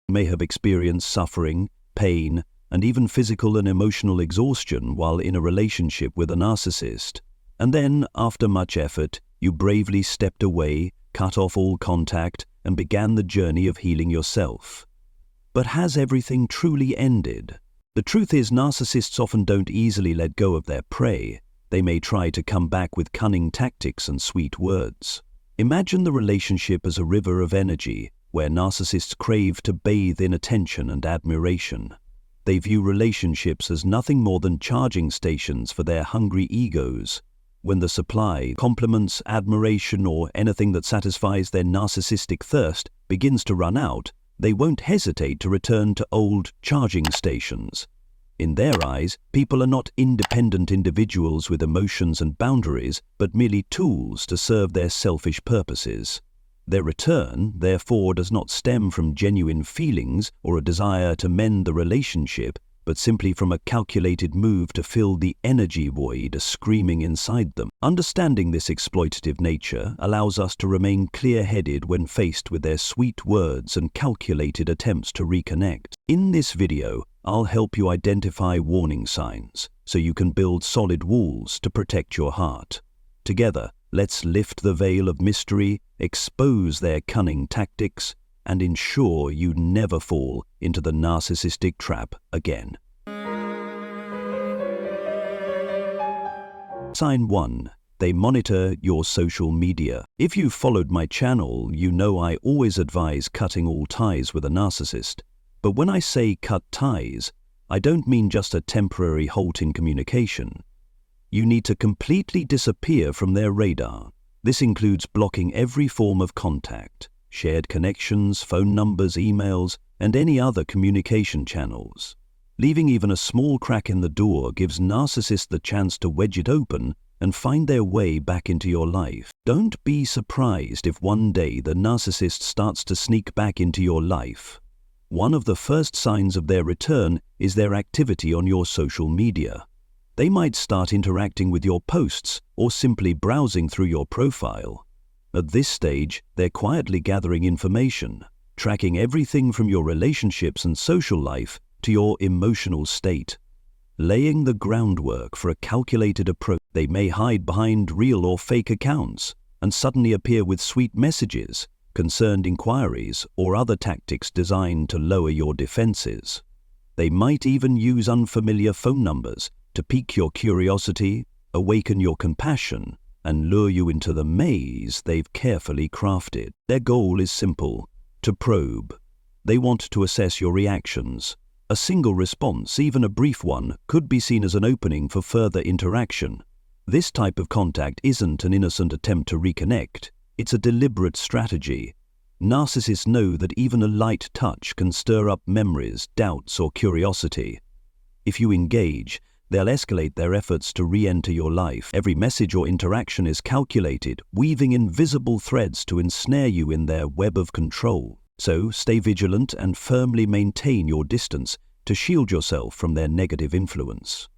may have experienced suffering, pain, and even physical and emotional exhaustion while in a relationship with a narcissist. And then, after much effort, you bravely stepped away, cut off all contact, and began the journey of healing yourself. But has everything truly ended? The truth is, narcissists often don't easily let go of their prey. They may try to come back with cunning tactics and sweet words. Imagine the relationship as a river of energy, where narcissists crave to bathe in attention and admiration. They view relationships as nothing more than charging stations for their hungry egos. When the supply, compliments, admiration, or anything that satisfies their narcissistic thirst begins to run out, they won't hesitate to return to old charging stations. In their eyes, people are not independent individuals with emotions and boundaries, but merely tools to serve their selfish purposes. Their return, therefore, does not stem from genuine feelings or a desire to mend the relationship, but simply from a calculated move to fill the energy void screaming inside them. Understanding this exploitative nature allows us to remain clear-headed when faced with their sweet words and calculated attempts to reconnect. In this video, I'll help you identify warning signs so you can build solid walls to protect your heart. Together, let's lift the veil of mystery, expose their cunning tactics, and ensure you never fall into the narcissistic trap again. Sign 1. They monitor your social media. If you've followed my channel, you know I always advise cutting all ties with a narcissist. But when I say cut ties, I don't mean just a temporary halt in communication. You need to completely disappear from their radar. This includes blocking every form of contact, shared connections, phone numbers, emails, and any other communication channels. Leaving even a small crack in the door gives narcissists the chance to wedge it open and find their way back into your life. Don't be surprised if one day the narcissist starts to sneak back into your life. One of the first signs of their return is their activity on your social media. They might start interacting with your posts or simply browsing through your profile. At this stage, they're quietly gathering information, tracking everything from your relationships and social life to your emotional state, laying the groundwork for a calculated approach. They may hide behind real or fake accounts and suddenly appear with sweet messages, concerned inquiries, or other tactics designed to lower your defenses. They might even use unfamiliar phone numbers to pique your curiosity, awaken your compassion, and lure you into the maze they've carefully crafted. Their goal is simple: to probe. They want to assess your reactions. A single response, even a brief one, could be seen as an opening for further interaction. This type of contact isn't an innocent attempt to reconnect. It's a deliberate strategy. Narcissists know that even a light touch can stir up memories, doubts, or curiosity. If you engage, they'll escalate their efforts to re-enter your life. Every message or interaction is calculated, weaving invisible threads to ensnare you in their web of control. So stay vigilant and firmly maintain your distance to shield yourself from their negative influence.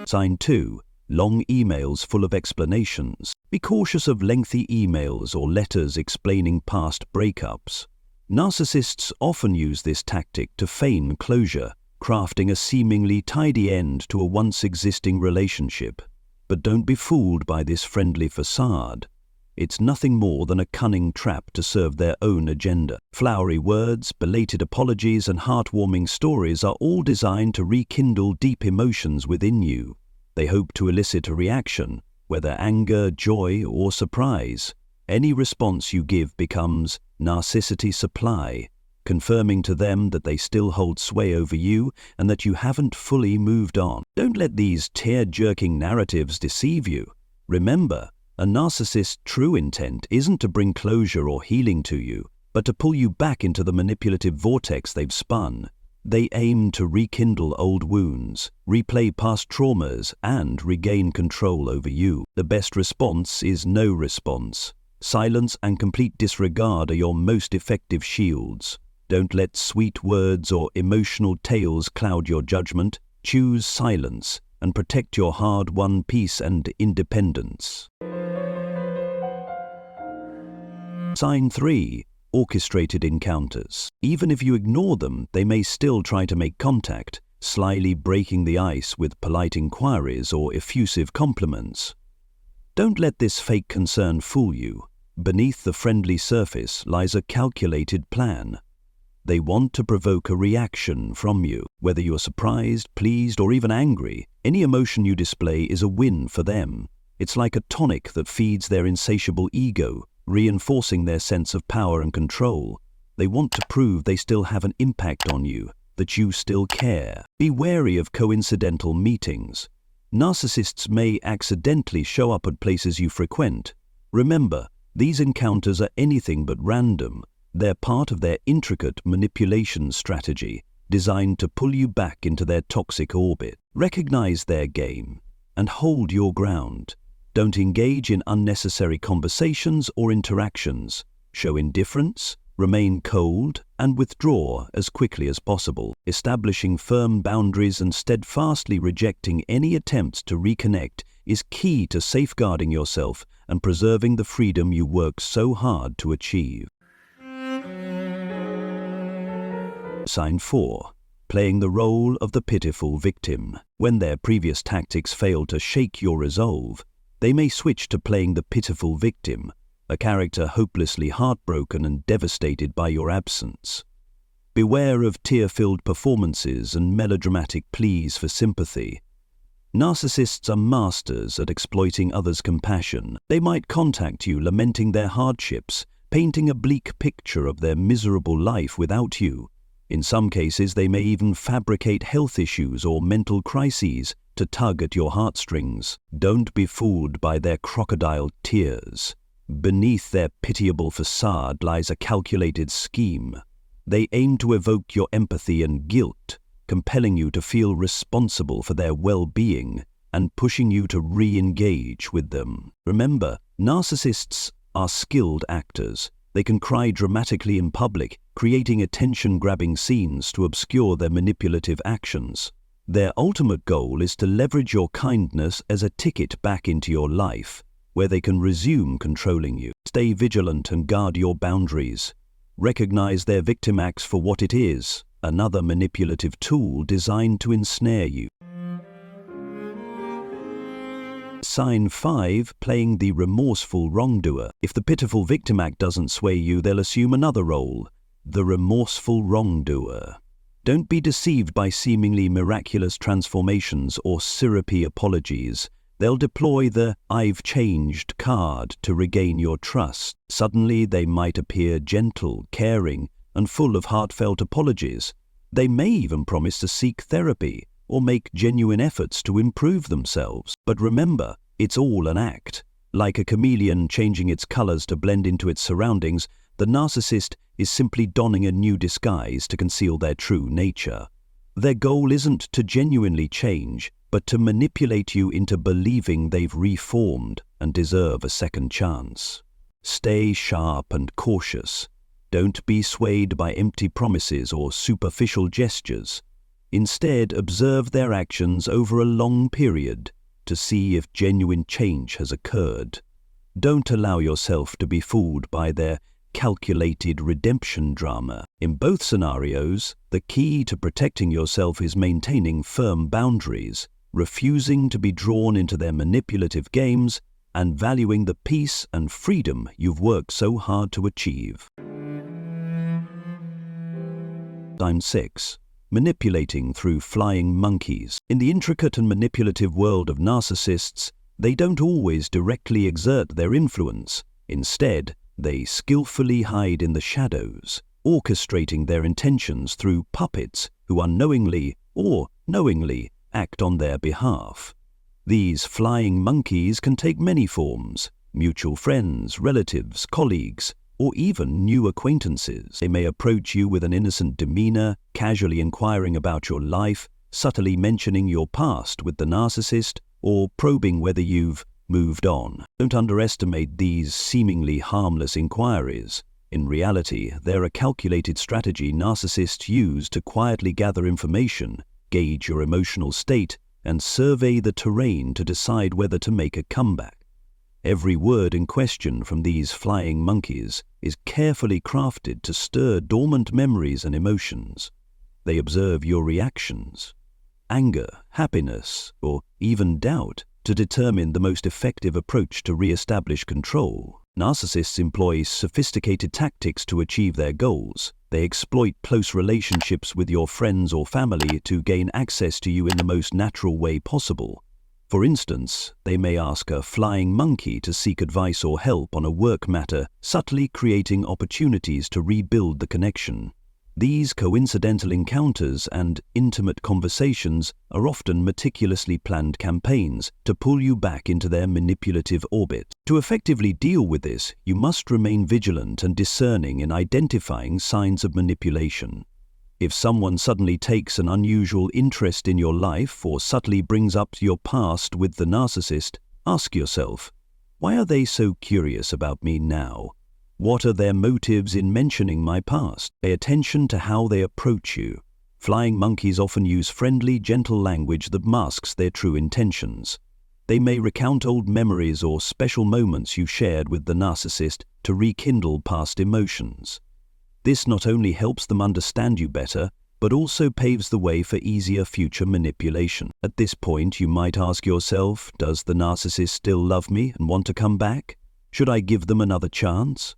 Sign 2. Long emails full of explanations. Be cautious of lengthy emails or letters explaining past breakups. Narcissists often use this tactic to feign closure, crafting a seemingly tidy end to a once existing relationship. But don't be fooled by this friendly facade. It's nothing more than a cunning trap to serve their own agenda. Flowery words, belated apologies, and heartwarming stories are all designed to rekindle deep emotions within you. They hope to elicit a reaction, whether anger, joy, or surprise. Any response you give becomes narcissity supply, confirming to them that they still hold sway over you and that you haven't fully moved on. Don't let these tear-jerking narratives deceive you. Remember, a narcissist's true intent isn't to bring closure or healing to you, but to pull you back into the manipulative vortex they've spun. They aim to rekindle old wounds, replay past traumas, and regain control over you. The best response is no response. Silence and complete disregard are your most effective shields. Don't let sweet words or emotional tales cloud your judgment. Choose silence and protect your hard-won peace and independence. Sign 3. orchestrated encounters. Even if you ignore them, they may still try to make contact, slyly breaking the ice with polite inquiries or effusive compliments. Don't let this fake concern fool you. Beneath the friendly surface lies a calculated plan. They want to provoke a reaction from you. Whether you're surprised, pleased, or even angry, any emotion you display is a win for them. It's like a tonic that feeds their insatiable ego, reinforcing their sense of power and control. They want to prove they still have an impact on you, that you still care. Be wary of coincidental meetings. Narcissists may accidentally show up at places you frequent. Remember, these encounters are anything but random. They're part of their intricate manipulation strategy, designed to pull you back into their toxic orbit. Recognize their game and hold your ground. Don't engage in unnecessary conversations or interactions. Show indifference, remain cold, and withdraw as quickly as possible. Establishing firm boundaries and steadfastly rejecting any attempts to reconnect is key to safeguarding yourself and preserving the freedom you work so hard to achieve. Sign 4. Playing the role of the pitiful victim. When their previous tactics fail to shake your resolve, they may switch to playing the pitiful victim, a character hopelessly heartbroken and devastated by your absence. Beware of tear-filled performances and melodramatic pleas for sympathy. Narcissists are masters at exploiting others' compassion. They might contact you lamenting their hardships, painting a bleak picture of their miserable life without you. In some cases, they may even fabricate health issues or mental crises to tug at your heartstrings. Don't be fooled by their crocodile tears. Beneath their pitiable facade lies a calculated scheme. They aim to evoke your empathy and guilt, compelling you to feel responsible for their well-being and pushing you to re-engage with them. Remember, narcissists are skilled actors. They can cry dramatically in public, creating attention-grabbing scenes to obscure their manipulative actions. Their ultimate goal is to leverage your kindness as a ticket back into your life, where they can resume controlling you. Stay vigilant and guard your boundaries. Recognize their victim acts for what it is, another manipulative tool designed to ensnare you. Sign 5. Playing the remorseful wrongdoer. If the pitiful victim act doesn't sway you, they'll assume another role, the remorseful wrongdoer. Don't be deceived by seemingly miraculous transformations or syrupy apologies. They'll deploy the "I've changed" card to regain your trust. Suddenly, they might appear gentle, caring, and full of heartfelt apologies. They may even promise to seek therapy or make genuine efforts to improve themselves. But remember, it's all an act. Like a chameleon changing its colors to blend into its surroundings, the narcissist is simply donning a new disguise to conceal their true nature. Their goal isn't to genuinely change, but to manipulate you into believing they've reformed and deserve a second chance. Stay sharp and cautious. Don't be swayed by empty promises or superficial gestures. Instead, observe their actions over a long period to see if genuine change has occurred. Don't allow yourself to be fooled by their calculated redemption drama. In both scenarios, the key to protecting yourself is maintaining firm boundaries, refusing to be drawn into their manipulative games, and valuing the peace and freedom you've worked so hard to achieve. Sign 6. Manipulating through flying monkeys. In the intricate and manipulative world of narcissists, they don't always directly exert their influence. Instead, they skillfully hide in the shadows, orchestrating their intentions through puppets who unknowingly or knowingly act on their behalf. These flying monkeys can take many forms: mutual friends, relatives, colleagues, or even new acquaintances. They may approach you with an innocent demeanor, casually inquiring about your life, subtly mentioning your past with the narcissist, or probing whether you've moved on. Don't underestimate these seemingly harmless inquiries. In reality, they're a calculated strategy narcissists use to quietly gather information, gauge your emotional state, and survey the terrain to decide whether to make a comeback. Every word in question from these flying monkeys is carefully crafted to stir dormant memories and emotions. They observe your reactions, anger, happiness, or even doubt, to determine the most effective approach to re-establish control. Narcissists employ sophisticated tactics to achieve their goals. They exploit close relationships with your friends or family to gain access to you in the most natural way possible. For instance, they may ask a flying monkey to seek advice or help on a work matter, subtly creating opportunities to rebuild the connection. These coincidental encounters and intimate conversations are often meticulously planned campaigns to pull you back into their manipulative orbit. To effectively deal with this, you must remain vigilant and discerning in identifying signs of manipulation. If someone suddenly takes an unusual interest in your life or subtly brings up your past with the narcissist, ask yourself, why are they so curious about me now? What are their motives in mentioning my past? Pay attention to how they approach you. Flying monkeys often use friendly, gentle language that masks their true intentions. They may recount old memories or special moments you shared with the narcissist to rekindle past emotions. This not only helps them understand you better, but also paves the way for easier future manipulation. At this point, you might ask yourself, does the narcissist still love me and want to come back? Should I give them another chance?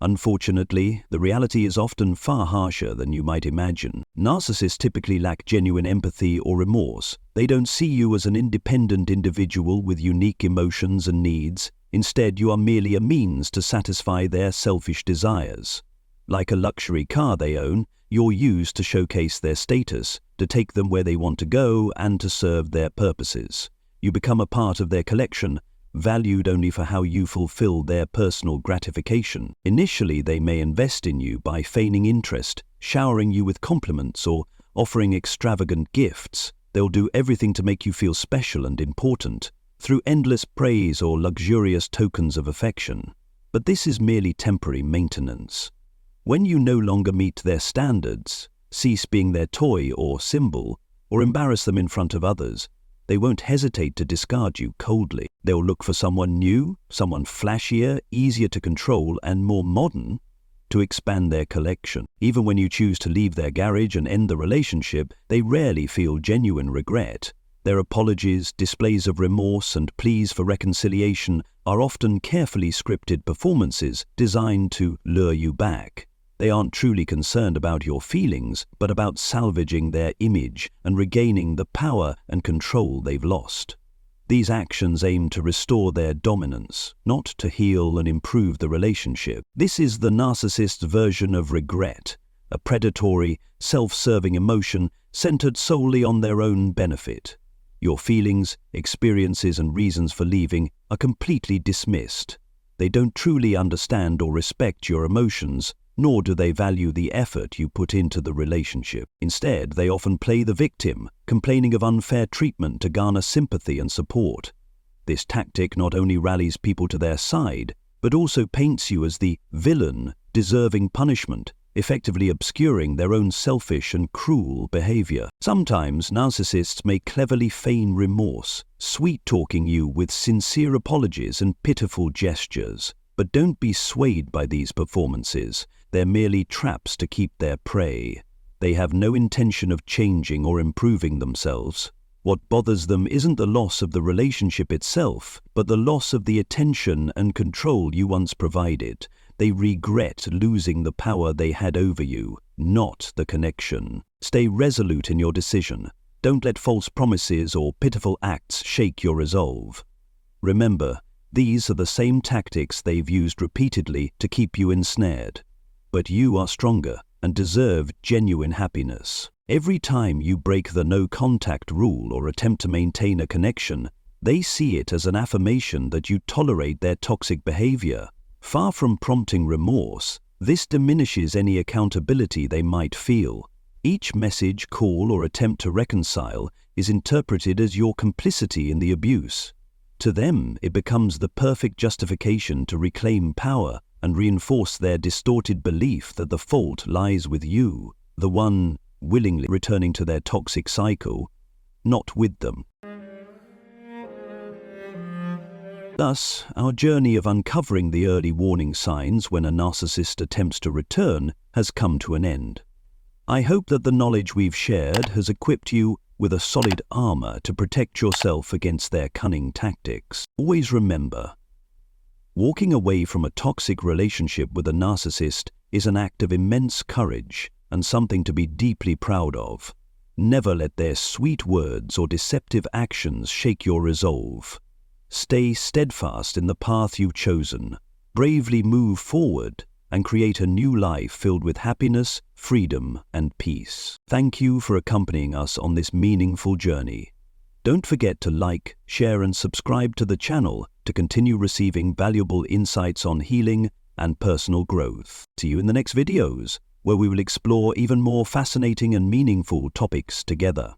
Unfortunately, the reality is often far harsher than you might imagine. Narcissists typically lack genuine empathy or remorse. They don't see you as an independent individual with unique emotions and needs. Instead, you are merely a means to satisfy their selfish desires. Like a luxury car they own, you're used to showcase their status, to take them where they want to go, and to serve their purposes. You become a part of their collection, valued only for how you fulfill their personal gratification. Initially, they may invest in you by feigning interest, showering you with compliments, or offering extravagant gifts. They'll do everything to make you feel special and important, through endless praise or luxurious tokens of affection. But this is merely temporary maintenance. When you no longer meet their standards, cease being their toy or symbol, or embarrass them in front of others, they won't hesitate to discard you coldly. They'll look for someone new, someone flashier, easier to control, and more modern to expand their collection. Even when you choose to leave their garage and end the relationship, they rarely feel genuine regret. Their apologies, displays of remorse, and pleas for reconciliation are often carefully scripted performances designed to lure you back. They aren't truly concerned about your feelings, but about salvaging their image and regaining the power and control they've lost. These actions aim to restore their dominance, not to heal and improve the relationship. This is the narcissist's version of regret, a predatory, self-serving emotion centered solely on their own benefit. Your feelings, experiences, and reasons for leaving are completely dismissed. They don't truly understand or respect your emotions, nor do they value the effort you put into the relationship. Instead, they often play the victim, complaining of unfair treatment to garner sympathy and support. This tactic not only rallies people to their side, but also paints you as the villain deserving punishment, effectively obscuring their own selfish and cruel behavior. Sometimes narcissists may cleverly feign remorse, sweet-talking you with sincere apologies and pitiful gestures. But don't be swayed by these performances. They're merely traps to keep their prey. They have no intention of changing or improving themselves. What bothers them isn't the loss of the relationship itself, but the loss of the attention and control you once provided. They regret losing the power they had over you, not the connection. Stay resolute in your decision. Don't let false promises or pitiful acts shake your resolve. Remember, these are the same tactics they've used repeatedly to keep you ensnared. But you are stronger and deserve genuine happiness. Every time you break the no-contact rule or attempt to maintain a connection, they see it as an affirmation that you tolerate their toxic behavior. Far from prompting remorse, this diminishes any accountability they might feel. Each message, call, or attempt to reconcile is interpreted as your complicity in the abuse. To them, it becomes the perfect justification to reclaim power and reinforce their distorted belief that the fault lies with you, the one willingly returning to their toxic cycle, not with them. Thus, our journey of uncovering the early warning signs when a narcissist attempts to return has come to an end. I hope that the knowledge we've shared has equipped you with a solid armor to protect yourself against their cunning tactics. Always remember, walking away from a toxic relationship with a narcissist is an act of immense courage and something to be deeply proud of. Never let their sweet words or deceptive actions shake your resolve. Stay steadfast in the path you've chosen, bravely move forward, and create a new life filled with happiness, freedom, and peace. Thank you for accompanying us on this meaningful journey. Don't forget to like, share, and subscribe to the channel to continue receiving valuable insights on healing and personal growth. See you in the next videos, where we will explore even more fascinating and meaningful topics together.